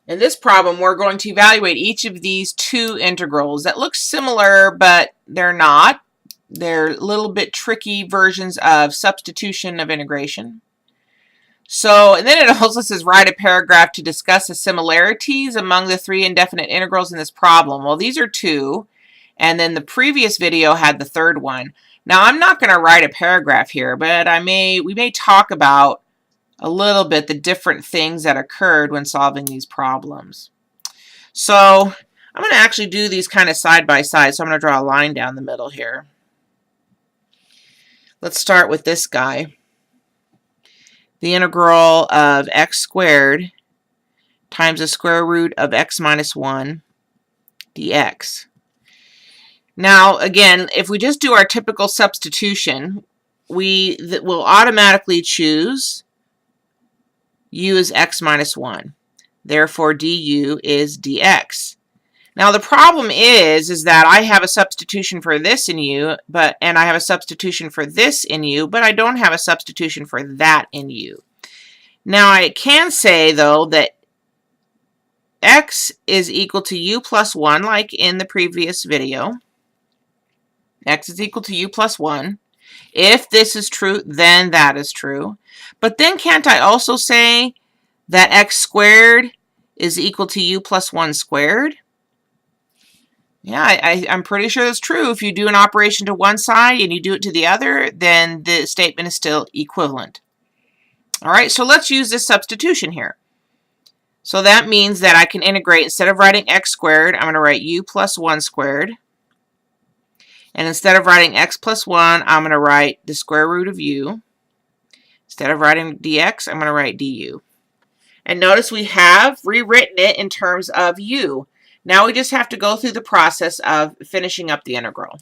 In this problem, we're going to evaluate each of these two integrals that look similar, but they're not. They're a little bit tricky versions of substitution of integration. So, and then it also says write a paragraph to discuss the similarities among the three indefinite integrals in this problem. Well, these are two, and then the previous video had the third one. Now, I'm not going to write a paragraph here, but we may talk about a little bit the different things that occurred when solving these problems. So I'm going to actually do these kind of side by side. So I'm going to draw a line down the middle here. Let's start with this guy. The integral of x squared times the square root of x minus 1 dx. Now, again, if we just do our typical substitution, we will automatically choose u is x minus 1. Therefore, du is dx. Now, the problem is that I have a substitution for this in u, and I have a substitution for this in u, but I don't have a substitution for that in u. Now, I can say, though, that x is equal to u plus 1, like in the previous video. X is equal to u plus 1. If this is true, then that is true. But then can't I also say that x squared is equal to u plus 1 squared? Yeah, I'm pretty sure that's true. If you do an operation to one side and you do it to the other, then the statement is still equivalent. All right, so let's use this substitution here. So that means that I can integrate, instead of writing x squared, I'm going to write u plus 1 squared. And instead of writing x plus 1, I'm going to write the square root of u. Instead of writing dx, I'm going to write du. And notice we have rewritten it in terms of u. Now we just have to go through the process of finishing up the integral.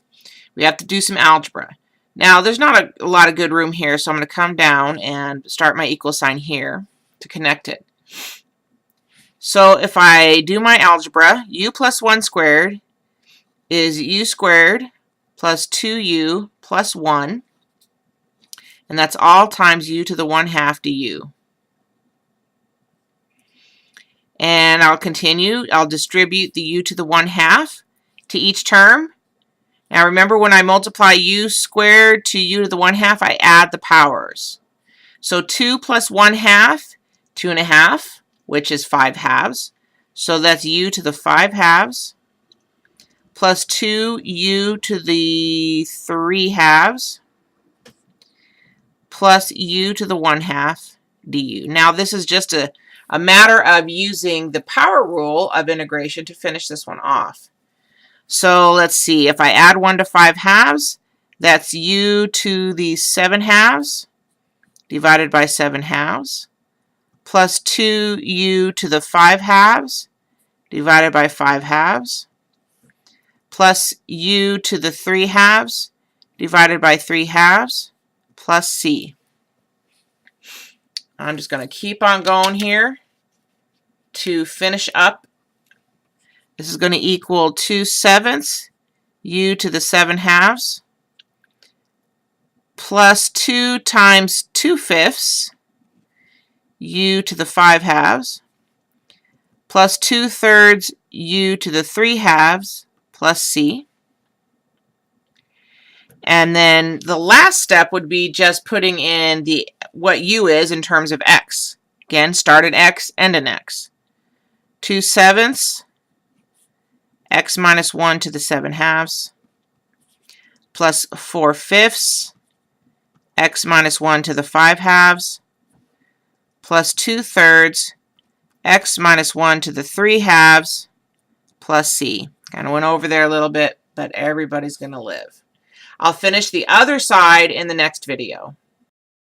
We have to do some algebra. Now there's not a lot of good room here, so I'm going to come down and start my equal sign here to connect it. So if I do my algebra, u plus 1 squared is u squared plus 2u plus 1, and that's all times u to the 1/2 du. And I'll continue. I'll distribute the u to the 1/2 to each term. Now remember, when I multiply u squared to u to the 1/2, I add the powers. So 2 plus 1/2, 2.5, which is 5/2. So that's u to the 5/2 plus 2u to the 3/2 plus u to the 1/2 du. Now this is just a matter of using the power rule of integration to finish this one off. So let's see, if I add 1 to 5/2, that's u to the 7/2 divided by 7/2 plus 2u to the 5/2 divided by 5/2 plus u to the 3/2 divided by 3/2 plus c. I'm just going to keep on going here to finish up. This is going to equal 2/7 u to the 7/2 plus 2 times 2/5 u to the 5/2 plus 2/3 u to the 3/2 plus c. And then the last step would be just putting in what u is in terms of x. Again, start at x, end at x. 2/7 x minus 1 to the 7/2 plus 4/5 x minus 1 to the 5/2 plus 2/3 x minus 1 to the 3/2 plus c. Kind of went over there a little bit, but everybody's going to live. I'll finish the other side in the next video.